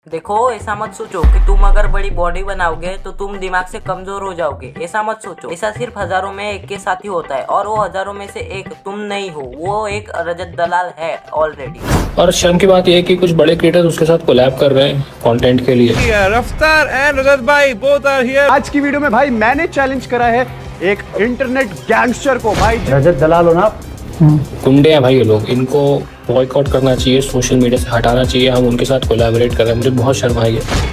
देखो ऐसा मत सोचो कि तुम अगर बड़ी बॉडी बनाओगे तो तुम दिमाग से कमजोर हो जाओगे। ऐसा मत सोचो। ऐसा सिर्फ हजारों में एक के साथ ही होता है और वो हजारों में से एक तुम नहीं हो। वो एक रजत दलाल है ऑलरेडी। और शर्म की बात यह है कि कुछ बड़े क्रिएटर्स उसके साथ कोलैब कर रहे हैं कंटेंट के लिए। रफ्तार एंड रजत भाई बोथ आर हियर। आज की वीडियो में भाई मैंने चैलेंज करा है एक इंटरनेट गैंगस्टर को। भाई रजत दलाल हो ना, गुंडे हैं भाई ये लोग, इनको बॉयकॉट करना चाहिए, सोशल मीडिया से हटाना चाहिए। हम उनके साथ कोलैबोरेट कर रहे हैं, मुझे बहुत शर्म आई है।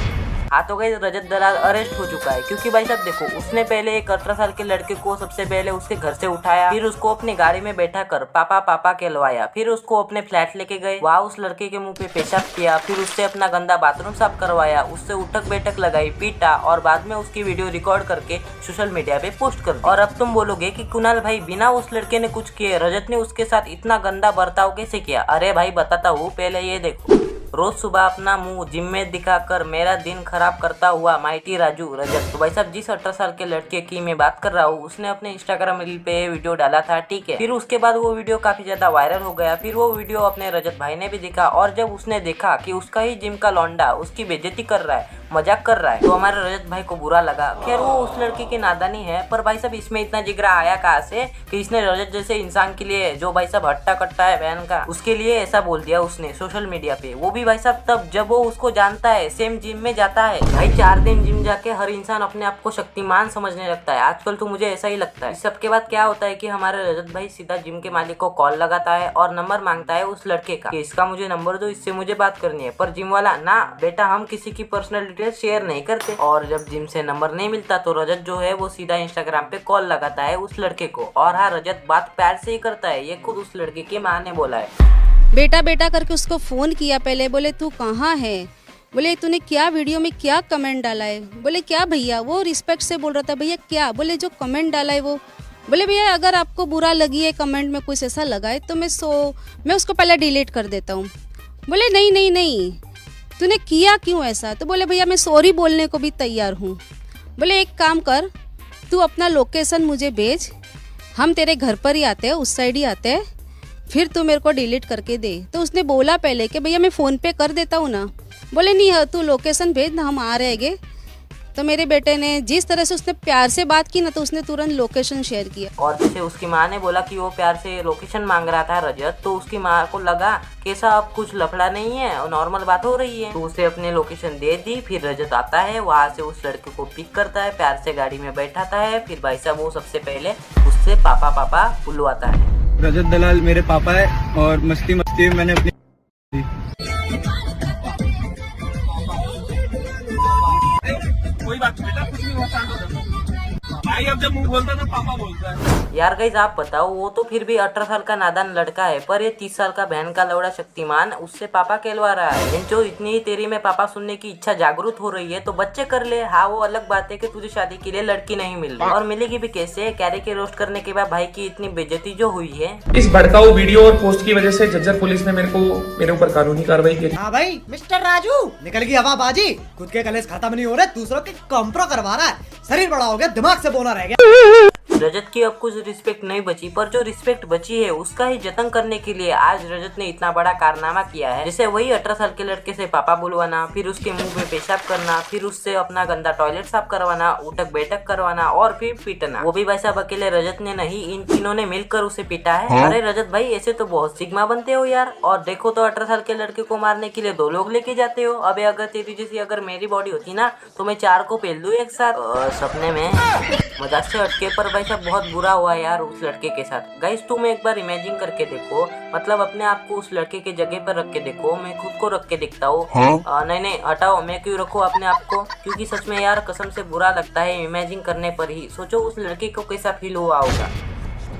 हाँ तो गाइस रजत दलाल अरेस्ट हो चुका है क्योंकि भाई साहब देखो उसने पहले एक 18 साल के लड़के को सबसे पहले उसके घर से उठाया, फिर उसको अपनी गाड़ी में बैठा कर पापा पापा कहलवाया, फिर उसको अपने फ्लैट लेके गए, वहाँ उस लड़के के मुंह पे पेशाब किया, फिर उससे अपना गंदा बाथरूम साफ करवाया, उससे उठक बैठक लगाई, पीटा और बाद में उसकी वीडियो रिकॉर्ड करके सोशल मीडिया पे पोस्ट कर दी। और अब तुम बोलोगे कि कुणाल भाई बिना उस लड़के ने कुछ किए रजत ने उसके साथ इतना गंदा बर्ताव कैसे किया? अरे भाई बताता हूँ, पहले ये देखो। रोज सुबह अपना मुंह जिम में दिखाकर मेरा दिन खराब करता हुआ माइटी राजू रजत। तो भाई साहब जिस 18 साल के लड़के की मैं बात कर रहा हूँ उसने अपने इंस्टाग्राम रील पे वीडियो डाला था, ठीक है। फिर उसके बाद वो वीडियो काफी ज्यादा वायरल हो गया। फिर वो वीडियो अपने रजत भाई ने भी देखा और जब उसने देखा कि उसका ही जिम का लौंडा उसकी बेइज्जती कर रहा है, मजाक कर रहा है, तो हमारे रजत भाई को बुरा लगा। खैर वो उस लड़के की नादानी है, पर भाई साहब इसमें इतना जिगरा आया कहाँ से कि इसने रजत जैसे इंसान के लिए जो भाई साहब हट्टा कट्टा है बहन का, उसके लिए ऐसा बोल दिया उसने सोशल मीडिया पे। वो भी भाई साहब तब जब वो उसको जानता है, सेम जिम में जाता है। भाई 4 दिन जिम जाके हर इंसान अपने आप को शक्तिमान समझने लगता है आजकल, तो मुझे ऐसा ही लगता है। इस सबके बाद क्या होता है कि हमारे रजत भाई सीधा जिम के मालिक को कॉल लगाता है और नंबर मांगता है उस लड़के का कि इसका मुझे नंबर दो, इससे मुझे बात करनी है। पर जिम वाला ना बेटा हम किसी की पर्सनल डिटेल शेयर नहीं करते। और जब जिम से नंबर नहीं मिलता तो रजत जो है वो सीधा इंस्टाग्राम पे कॉल लगाता है उस लड़के को। और हाँ रजत बात प्यार से ही करता है, ये खुद उस लड़के की माँ ने बोला है। बेटा बेटा करके उसको फोन किया पहले, बोले तू कहाँ है, बोले तूने क्या वीडियो में क्या कमेंट डाला है, बोले क्या भैया, वो रिस्पेक्ट से बोल रहा था भैया क्या, बोले जो कमेंट डाला है वो, बोले भैया अगर आपको बुरा लगी है कमेंट में कुछ ऐसा लगा है तो मैं उसको पहले डिलीट कर देता हूँ। बोले नहीं नहीं नहीं तूने किया क्यों ऐसा, तो बोले भैया मैं सॉरी बोलने को भी तैयार हूँ। बोले एक काम कर, तू अपना लोकेशन मुझे भेज, हम तेरे घर पर ही आते हैं, उस साइड ही आते हैं, फिर तू मेरे को डिलीट करके दे। तो उसने बोला पहले कि भैया मैं फ़ोन पे कर देता हूँ ना, बोले नहीं तू लोकेशन भेज ना, हम आ रहेंगे। तो मेरे बेटे ने जिस तरह से उसने प्यार से बात की ना, तो उसने तुरंत लोकेशन शेयर किया। और जैसे उसकी माँ ने बोला कि वो प्यार से लोकेशन मांग रहा था रजत, तो उसकी माँ को लगा कि ऐसा अब कुछ लफड़ा नहीं है और नॉर्मल बात हो रही है, तो उसे अपने लोकेशन दे दी। फिर रजत आता है, वहाँ से उस लड़के को पिक करता है, प्यार से गाड़ी में बैठाता है। फिर भाई साहब वो सबसे पहले उससे पापा पापा बुलवाता है। रजत दलाल मेरे पापा है और मस्ती मस्ती में मैंने अपनी कोई बात नहीं बेटा, कुछ नहीं होता भाई, अब जब मुंह बोलता तो पापा बोलता है। यार गाइस आप बताओ, वो तो फिर भी 18 साल का नादान लड़का है, पर ये 30 साल का बहन का लौड़ा शक्तिमान उससे पापा कहलवा रहा है। जो इतनी तेरी में पापा सुनने की इच्छा जागरूक हो रही है तो बच्चे कर ले। हाँ वो अलग बात है कि तुझे शादी के लिए लड़की नहीं मिल रही, और मिलेगी भी कैसे? कैरे के रोस्ट करने के बाद भाई की इतनी बेइज्जती जो हुई है। इस भड़काऊ वीडियो और पोस्ट की वजह से झज्जर पुलिस ने मेरे ऊपर कानूनी कार्रवाई की। हाँ भाई मिस्टर राजू निकल गई हवाबाजी, खुद के कलेश खत्म नहीं हो रहे, दूसरों के कंप्रो करवा रहा है, शरीर बड़ा हो गया, दिमाग से बोला रह गया। रजत की अब कुछ रिस्पेक्ट नहीं बची, पर जो रिस्पेक्ट बची है उसका ही जतन करने के लिए आज रजत ने इतना बड़ा कारनामा किया है। जैसे वही 18 साल के लड़के से पापा बुलवाना, फिर उसके मुंह में पेशाब करना, फिर उससे अपना गंदा टॉयलेट साफ करवाना, उठक बैठक करवाना और फिर पीटना। वो भी भाई साहब अकेले रजत ने नहीं, इन तीनों ने मिलकर उसे पीटा है। अरे रजत भाई ऐसे तो बहुत सिग्मा बनते हो यार। और देखो तो 18 साल के लड़के को मारने के लिए 2 लोग लेके जाते हो। अबे अगर तेरी जैसी अगर मेरी बॉडी होती ना तो मैं 4 को पेल दूं एक साथ। सपने में मजाक से हटके, पर भाई साहब बहुत बुरा हुआ यार उस लड़के के साथ। गाइस तुम एक बार इमेजिन करके देखो, मतलब अपने आप को उस लड़के के जगह पर रख के देखो। मैं खुद को रख के देखता हूँ। नहीं हटाओ, मैं क्यों रखूँ अपने आप को, क्योंकि सच में यार कसम से बुरा लगता है इमेजिन करने पर ही। सोचो उस लड़के को कैसा फील हुआ होगा।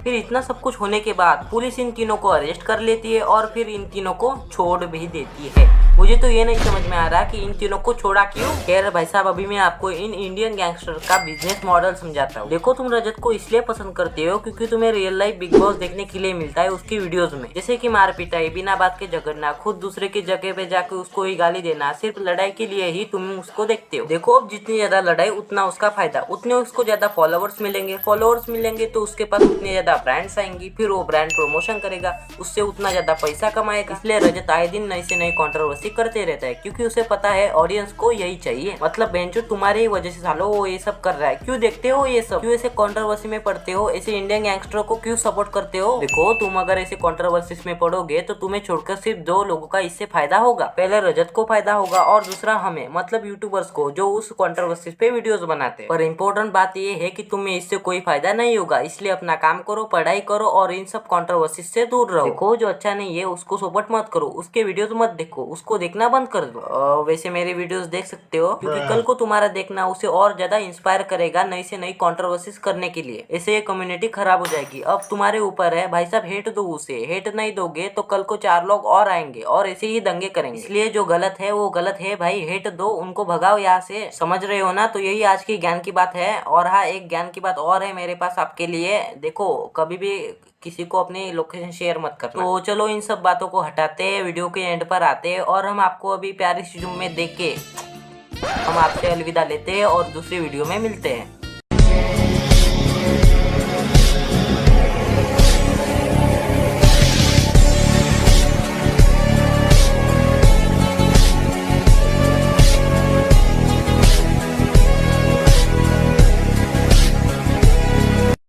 फिर इतना सब कुछ होने के बाद पुलिस इन तीनों को अरेस्ट कर लेती है और फिर इन तीनों को छोड़ भी देती है। मुझे तो ये नहीं समझ में आ रहा कि इन तीनों को छोड़ा क्यों। खैर भाई साहब अभी मैं आपको इन इंडियन गैंगस्टर का बिजनेस मॉडल समझाता हूँ। देखो तुम रजत को इसलिए पसंद करते हो क्योंकि तुम्हें रियल लाइफ बिग बॉस देखने के लिए मिलता है उसकी वीडियोस में, जैसे कि मार पिटाई, बिना बात के झगड़ना, खुद दूसरे की जगह पे जाकर उसको ही गाली देना, सिर्फ लड़ाई के लिए ही तुम उसको देखते हो। देखो अब जितनी ज्यादा लड़ाई उतना उसका फायदा, उतने उसको ज्यादा फॉलोवर्स मिलेंगे तो उसके पास उतनी ज्यादा ब्रांड्स आएंगी, फिर वो ब्रांड प्रमोशन करेगा, उससे उतना ज्यादा पैसा कमाएगा। इसलिए रजत आए दिन नई से नई कंट्रोवर्सी करते रहता है क्योंकि उसे पता है ऑडियंस को यही चाहिए। मतलब बेंचो तुम्हारी ही वजह से सालो वो ये सब कर रहा है। क्यों देखते हो ये सब, क्यों ऐसे कंट्रोवर्सी में पड़ते हो, ऐसे इंडियन गैंगस्टरों को क्यों सपोर्ट करते हो? देखो तुम अगर ऐसे कंट्रोवर्सीज में पड़ोगे तो तुम्हें छोड़कर सिर्फ 2 लोगों का इससे फायदा होगा। पहले रजत को फायदा होगा और दूसरा हमें, मतलब यूट्यूबर्स को जो उस कंट्रोवर्सीज पे वीडियोस बनाते हैं। पर इम्पोर्टेंट बात ये है कि तुम्हें इससे कोई फायदा नहीं होगा, इसलिए अपना काम करो, पढ़ाई करो और इन सब कंट्रोवर्सीज से दूर रहो। देखो जो अच्छा नहीं है उसको सपोर्ट मत करो, उसके वीडियोस मत देखो, उसको देखना बंद कर दो। वैसे मेरे वीडियोस देख सकते हो क्योंकि कल को तुम्हारा देखना उसे और ज्यादा इंस्पायर करेगा नई से नई कंट्रोवर्सीज करने के लिए। ऐसे ये कम्युनिटी खराब हो जाएगी। अब तुम्हारे ऊपर है भाई साहब, हेट दो उसे। हेट नहीं दोगे तो कल को 4 लोग और आएंगे और ऐसे ही दंगे करेंगे। इसलिए जो गलत है वो गलत है भाई, हेट दो, उनको भगाओ यहाँ से। समझ रहे हो ना? तो यही आज की ज्ञान की बात है। और हाँ, एक ज्ञान की बात और है मेरे पास आपके लिए। देखो कभी भी किसी को अपनी लोकेशन शेयर मत करना। तो चलो इन सब बातों को हटाते हैं, वीडियो के एंड पर आते हैं और हम आपको अभी प्यारी सी जुम्मे देख के हम आपसे अलविदा लेते हैं और दूसरी वीडियो में मिलते हैं।